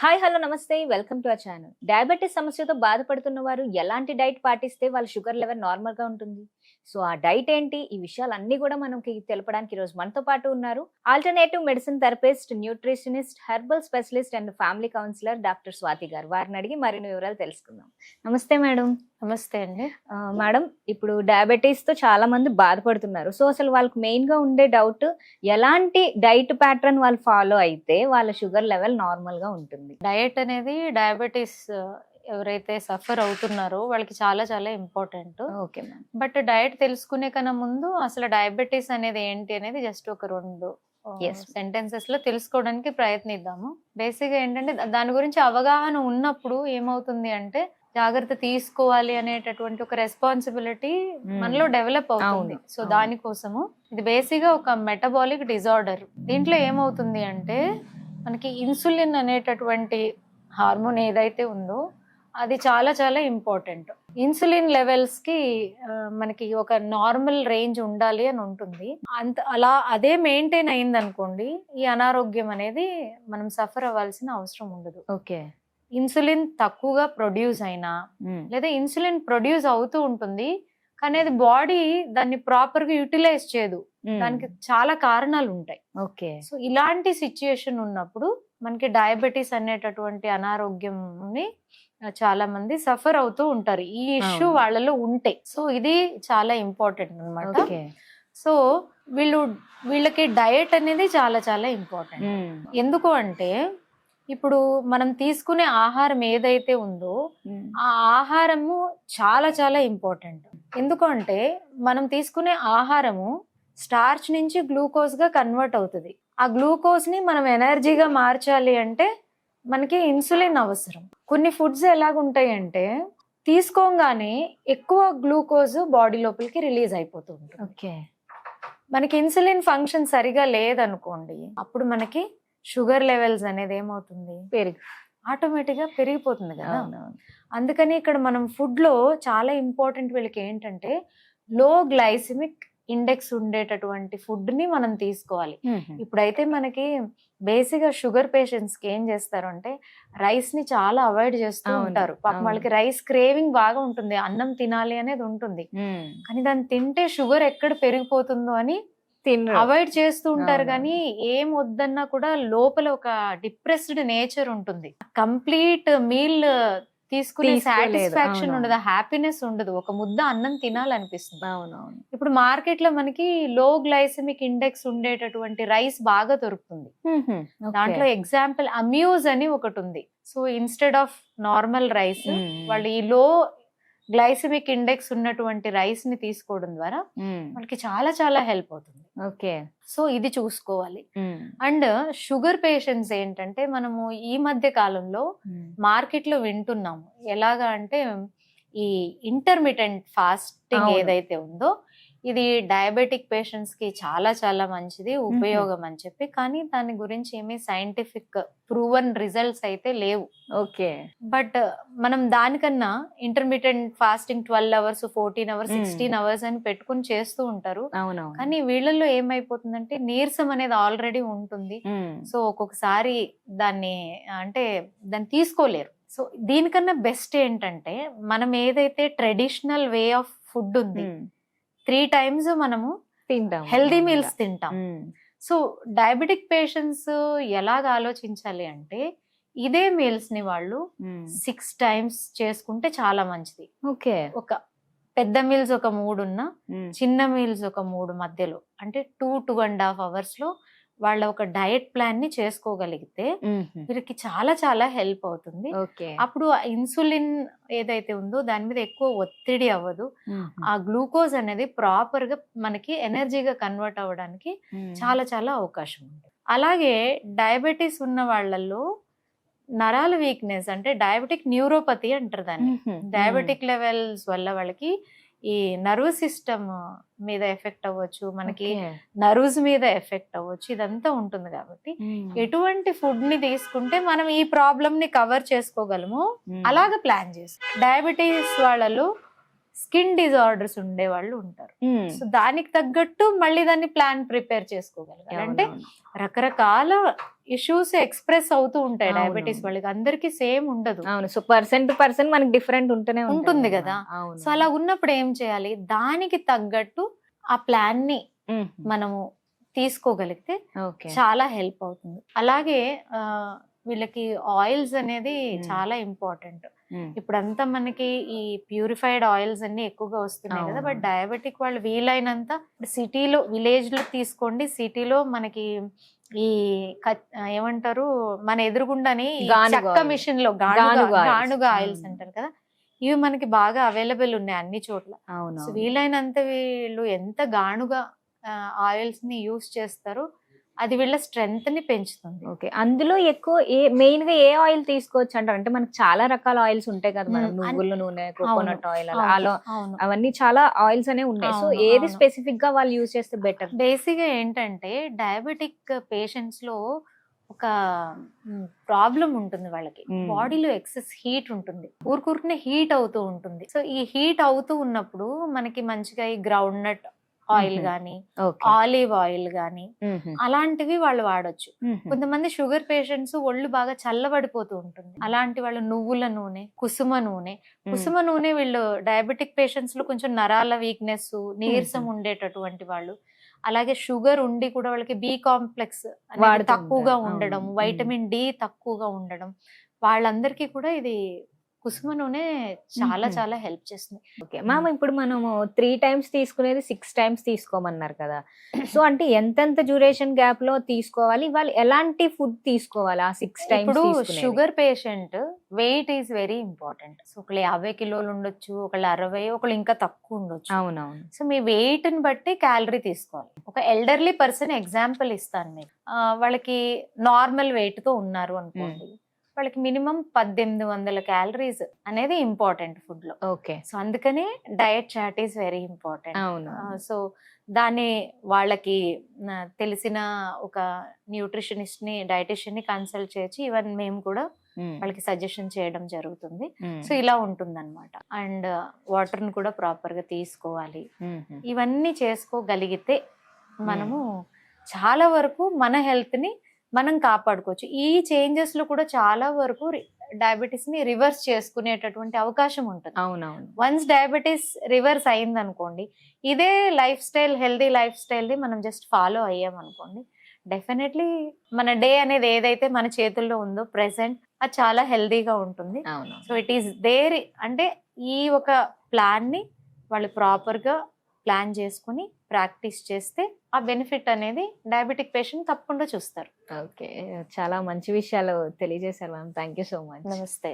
Hi hello నమస్తే welcome to our channel. Diabetes సమస్యతో బాధపడుతున్న వారు ఎలాంటి డైట్ పాటిస్తే వాళ్ళ షుగర్ లెవెల్ నార్మల్ గా ఉంటుంది, సో ఆ డైట్ ఏంటి, ఈ విషయాలన్నీ కూడా మనకి తెలపడానికి ఈరోజు మనతో పాటు ఉన్నారు alternative medicine therapist, nutritionist, herbal specialist and family counsellor doctor Swathi గారు. వారిని అడిగి మరిన్ని వివరాలు తెలుసుకుందాం. నమస్తే మేడం. నమస్తే అండి. మేడం, ఇప్పుడు డయాబెటీస్ తో చాలా మంది బాధపడుతున్నారు. సో అసలు వాళ్ళకి మెయిన్ గా ఉండే డౌట్, ఎలాంటి డైట్ ప్యాటర్న్ వాళ్ళు ఫాలో అయితే వాళ్ళ షుగర్ లెవెల్ నార్మల్ గా ఉంటుంది? డయట్ అనేది డయాబెటీస్ ఎవరైతే సఫర్ అవుతున్నారో వాళ్ళకి చాలా చాలా important. Okay ma'am. But diet తెలుసుకునే కన్నా ముందు అసలు డయాబెటీస్ అనేది ఏంటి అనేది జస్ట్ ఒక రెండు సెంటెన్సెస్ లో తెలుసుకోవడానికి ప్రయత్నిద్దాము. బేసిక్ గా ఏంటంటే దాని గురించి అవగాహన ఉన్నప్పుడు ఏమవుతుంది అంటే జాగ్రత్త తీసుకోవాలి అనేటటువంటి ఒక రెస్పాన్సిబిలిటీ మనలో డెవలప్ అవుతుంది. సో దానికోసము ఇది బేసిక్ గా ఒక మెటబాలిక్ డిజార్డర్. దీంట్లో ఏమవుతుంది అంటే మనకి ఇన్సులిన్ అనేటటువంటి హార్మోన్ ఏదైతే ఉందో అది చాలా చాలా ఇంపార్టెంట్. ఇన్సులిన్ లెవెల్స్ కి మనకి ఒక నార్మల్ రేంజ్ ఉండాలి అని ఉంటుంది. అలా అదే మెయింటైన్ అయింది అనుకోండి, ఈ అనారోగ్యం అనేది మనం సఫర్ అవ్వాల్సిన అవసరం ఉండదు. ఓకే. ఇన్సులిన్ తక్కువగా ప్రొడ్యూస్ అయినా లేదా ఇన్సులిన్ ప్రొడ్యూస్ అవుతూ ఉంటుంది కానీ అది బాడీ దాన్ని ప్రాపర్ గా యూటిలైజ్ చేయదు. దానికి చాలా కారణాలు ఉంటాయి. ఓకే. సో ఇలాంటి సిచ్యుయేషన్ ఉన్నప్పుడు మనకి డయాబెటీస్ అనేటటువంటి అనారోగ్యంని చాలా మంది సఫర్ అవుతూ ఉంటారు. ఈ ఇష్యూ వాళ్ళలో ఉంటే సో ఇది చాలా ఇంపార్టెంట్ అనమాట. సో వీళ్ళకి డయట్ అనేది చాలా చాలా ఇంపార్టెంట్. ఎందుకు అంటే ఇప్పుడు మనం తీసుకునే ఆహారం ఏదైతే ఉందో ఆ ఆహారము చాలా చాలా ఇంపార్టెంట్. ఎందుకంటే మనం తీసుకునే ఆహారము స్టార్చ్ నుంచి గ్లూకోజ్ గా కన్వర్ట్ అవుతుంది. ఆ గ్లూకోజ్ ని మనం ఎనర్జీగా మార్చాలి అంటే మనకి ఇన్సులిన్ అవసరం. కొన్ని ఫుడ్స్ ఎలాగుంటాయి అంటే తీసుకోగానే ఎక్కువ గ్లూకోజ్ బాడీ లోపలికి రిలీజ్ అయిపోతుంది. ఓకే. మనకి ఇన్సులిన్ ఫంక్షన్ సరిగా లేదనుకోండి, అప్పుడు మనకి షుగర్ లెవెల్స్ అనేది ఏమవుతుంది, ఆటోమేటిక్ గా పెరిగిపోతుంది కదా. అందుకని ఇక్కడ మనం ఫుడ్ లో చాలా ఇంపార్టెంట్ వీళ్ళకి ఏంటంటే లో గ్లైసిమిక్ ఇండెక్స్ ఉండేటటువంటి ఫుడ్ ని మనం తీసుకోవాలి. ఇప్పుడైతే మనకి బేసిక్ గా షుగర్ పేషెంట్స్ కి ఏం చేస్తారు అంటే రైస్ ని చాలా అవాయిడ్ చేస్తూ ఉంటారు. పాపం వాళ్ళకి రైస్ క్రేవింగ్ బాగా ఉంటుంది, అన్నం తినాలి అనేది ఉంటుంది, కానీ దాన్ని తింటే షుగర్ ఎక్కడ పెరిగిపోతుందో అని అవాయిడ్ చేస్తూ ఉంటారు. కానీ ఏం వద్దన్నా కూడా లోపల ఒక డిప్రెస్డ్ నేచర్ ఉంటుంది. కంప్లీట్ మీల్ తీసుకునే సాటిస్ఫాక్షన్ ఉండదు, హ్యాపీనెస్ ఉండదు, ఒక ముద్ద అన్నం తినాలనిపిస్తుంది. అవునవును. ఇప్పుడు మార్కెట్ లో మనకి లో గ్లైసెమిక్ ఇండెక్స్ ఉండేటటువంటి రైస్ బాగా దొరుకుతుంది. దాంట్లో ఎగ్జాంపుల్ అమ్యూజ్ అని ఒకటి ఉంది. So instead of normal rice వాళ్ళు ఈ లో గ్లైసెమిక్ ఇండెక్స్ ఉన్నటువంటి రైస్ ని తీసుకోవడం ద్వారా మనకి చాలా చాలా హెల్ప్ అవుతుంది. ఓకే. సో ఇది చూసుకోవాలి. అండ్ షుగర్ పేషెంట్స్ ఏంటంటే మనము ఈ మధ్య కాలంలో మార్కెట్ లో వింటున్నాము ఎలాగా అంటే ఈ ఇంటర్మిటెంట్ ఫాస్టింగ్ ఏదైతే ఉందో ఇది డయాబెటిక్ పేషెంట్స్ కి చాలా చాలా మంచిది, ఉపయోగం అని చెప్పి, కానీ దాని గురించి ఏమీ సైంటిఫిక్ ప్రూవన్ రిజల్ట్స్ అయితే లేవు. ఓకే. బట్ మనం దానికన్నా intermediate fasting 12 hours 14 hours 16 hours అని పెట్టుకుని చేస్తూ ఉంటారు. కానీ వీళ్ళల్లో ఏమైపోతుందంటే నీరసం అనేది ఆల్రెడీ ఉంటుంది. సో ఒక్కొక్కసారి దాన్ని తీసుకోలేరు. సో దీనికన్నా బెస్ట్ ఏంటంటే మనం ఏదైతే ట్రెడిషనల్ వే ఆఫ్ ఫుడ్ ఉంది 3 times మనము తింటాం, హెల్దీ మీల్స్ తింటాం. సో డయాబెటిక్ పేషెంట్స్ ఎలాగ ఆలోచించాలి అంటే ఇదే మీల్స్ ని వాళ్ళు 6 times చేసుకుంటే చాలా మంచిది. ఓకే. ఒక పెద్ద మీల్స్ ఒక 3 ఉన్నా, చిన్న మీల్స్ ఒక 3 మధ్యలో, అంటే 2.5 hours లో వాళ్ళ ఒక డయట్ ప్లాన్ ని చేసుకోగలిగితే వీరికి చాలా చాలా హెల్ప్ అవుతుంది. అప్పుడు ఇన్సులిన్ ఏదైతే ఉందో దాని మీద ఎక్కువ ఒత్తిడి అవ్వదు. ఆ గ్లూకోజ్ అనేది ప్రాపర్ గా మనకి ఎనర్జీగా కన్వర్ట్ అవ్వడానికి చాలా చాలా అవకాశం ఉంది. అలాగే డయాబెటీస్ ఉన్న వాళ్ళల్లో నరాల వీక్నెస్ అంటే డయాబెటిక్ న్యూరోపతి అంటారు దాన్ని. డయాబెటిక్ లెవెల్స్ వల్ల వాళ్ళకి ఈ నర్వస్ సిస్టమ్ మీద ఎఫెక్ట్ అవ్వచ్చు, మనకి నర్వ్స్ మీద ఎఫెక్ట్ అవ్వచ్చు, ఇదంతా ఉంటుంది. కాబట్టి ఎటువంటి ఫుడ్ ని తీసుకుంటే మనం ఈ ప్రాబ్లమ్ ని కవర్ చేసుకోగలము అలాగ ప్లాన్ చేస్తాం. డయాబెటీస్ వాళ్ళలో స్కిన్ డిజార్డర్స్ ఉండే వాళ్ళు ఉంటారు. సో దానికి తగ్గట్టు మళ్ళీ దాన్ని ప్లాన్ ప్రిపేర్ చేసుకోగలగాలి. అంటే రకరకాల ఇష్యూస్ ఎక్స్ప్రెస్ అవుతూ ఉంటాయి అవును. డయాబెటీస్ వాళ్ళకి, అందరికి సేమ్ ఉండదు. అవును. సో పర్సన్ టు పర్సన్ మనకి డిఫరెంట్ ఉంటూనే ఉంటుంది కదా. అవును. సో అలా ఉన్నప్పుడు ఏం చేయాలి, దానికి తగ్గట్టు ఆ ప్లాన్ ని మనము తీసుకోగలిగితే ఓకే. చాలా హెల్ప్ అవుతుంది. అలాగే వీళ్ళకి ఆయిల్స్ అనేది చాలా ఇంపార్టెంట్. ఇప్పుడంతా మనకి ఈ ప్యూరిఫైడ్ ఆయిల్స్ అన్ని ఎక్కువగా వస్తున్నాయి కదా, బట్ డయాబెటిక్ వాళ్ళు వీలైనంత సిటీలో, విలేజ్ లో తీసుకోండి, సిటీలో మనకి ఈ ఏమంటారు మన ఎదురుగుండాని చెక్క మిషన్ లో గానుగా ఆయిల్స్ అంటారు కదా, ఇవి మనకి బాగా అవైలబుల్ ఉన్నాయి అన్ని చోట్ల. సో వీలైనంత వీళ్ళు ఎంత గానుగా ఆయిల్స్ ని యూస్ చేస్తారో అది వీళ్ళ స్ట్రెంగ్త్ ని పెంచుతుంది. ఓకే. అందులో ఎక్కువ మెయిన్ గా ఏ ఆయిల్ తీసుకోవచ్చు అంటారు? అంటే మనకి చాలా రకాల ఆయిల్స్ ఉంటాయి కదా మేడం, నువ్వుల నూనె, కోకోనట్ ఆయిల్, అలా అవన్నీ చాలా ఆయిల్స్ అనేవి ఉన్నాయి. సో ఏది స్పెసిఫిక్ గా వాళ్ళు యూజ్ చేస్తే బెటర్? బేసిక్ గా ఏంటంటే డయాబెటిక్ పేషెంట్స్ లో ఒక ప్రాబ్లం ఉంటుంది, వాళ్ళకి బాడీలో ఎక్సెస్ హీట్ ఉంటుంది, ఊరుకూరుకునే హీట్ అవుతూ ఉంటుంది. సో ఈ హీట్ అవుతూ ఉన్నప్పుడు మనకి మంచిగా ఈ గ్రౌండ్ నట్ ఆయిల్ గానీ, ఆలివ్ ఆయిల్ గానీ అలాంటివి వాళ్ళు వాడొచ్చు. కొంతమంది షుగర్ పేషెంట్స్ ఒళ్ళు బాగా చల్లబడిపోతూ ఉంటుంది, అలాంటి వాళ్ళు నువ్వుల నూనె, కుసుమ నూనె వీళ్ళు డయాబెటిక్ పేషెంట్స్ లో కొంచెం నరాల వీక్నెస్, నీరసం ఉండేటటువంటి వాళ్ళు, అలాగే షుగర్ ఉండి కూడా వాళ్ళకి బి కాంప్లెక్స్ అనేది తక్కువగా ఉండడం, వైటమిన్ డి తక్కువగా ఉండడం, వాళ్ళందరికీ కూడా ఇది కుసుమ నూనె చాలా చాలా హెల్ప్ చేస్తుంది. ఓకే మ్యామ్, ఇప్పుడు మనము 3 times తీసుకునేది 6 times తీసుకోమన్నారు కదా, సో అంటే ఎంతెంత డ్యూరేషన్ గ్యాప్ లో తీసుకోవాలి, వాళ్ళు ఎలాంటి ఫుడ్ తీసుకోవాలి ఆ 6 times? ఇప్పుడు sugar patient weight is very important. So ఒకళ్ళు 50 కిలోలు ఉండొచ్చు, ఒకళ్ళు 60, ఒకళ్ళు ఇంకా తక్కువ ఉండొచ్చు. అవునవును. సో మీ వెయిట్ ని బట్టి క్యాలరీ తీసుకోవాలి. ఒక ఎల్డర్లీ పర్సన్ ఎగ్జాంపుల్ ఇస్తాను మీకు, వాళ్ళకి నార్మల్ వెయిట్ తో ఉన్నారు అనుకోండి, వాళ్ళకి మినిమం 1800 క్యాలరీస్ అనేది ఇంపార్టెంట్ ఫుడ్ లో. ఓకే. సో అందుకనే diet chart is very important. అవును. సో దాన్ని వాళ్ళకి తెలిసిన ఒక న్యూట్రిషనిస్ట్ ని, డైటిషియన్ ని కన్సల్ట్ చేసి ఈవెన్ మేము కూడా వాళ్ళకి సజెషన్ చేయడం జరుగుతుంది. సో ఇలా ఉంటుంది అనమాట. అండ్ వాటర్ ని కూడా ప్రాపర్ గా తీసుకోవాలి. ఇవన్నీ చేసుకోగలిగితే మనము చాలా వరకు మన హెల్త్ ని మనం కాపాడుకోవచ్చు. ఈ చేంజెస్ లో కూడా చాలా వరకు డయాబెటీస్ ని రివర్స్ చేసుకునేటటువంటి అవకాశం ఉంటుంది. అవునవును. వన్స్ డయాబెటీస్ రివర్స్ అయింది అనుకోండి, ఇదే life style, healthy life style ని మనం జస్ట్ ఫాలో అయ్యాం అనుకోండి, డెఫినెట్లీ మన డే అనేది ఏదైతే మన చేతుల్లో ఉందో ప్రెసెంట్, అది చాలా హెల్దీగా ఉంటుంది. So it is there. అంటే ఈ ఒక ప్లాన్ ని వాళ్ళు ప్రాపర్ గా ప్లాన్ చేసుకుని ప్రాక్టీస్ చేస్తే ఆ బెనిఫిట్ అనేది డయాబెటిక్ పేషెంట్ తప్పకుండా చూస్తారు. ఓకే, చాలా మంచి విషయాలు తెలియజేశారు ma'am. Thank you so much. నమస్తే.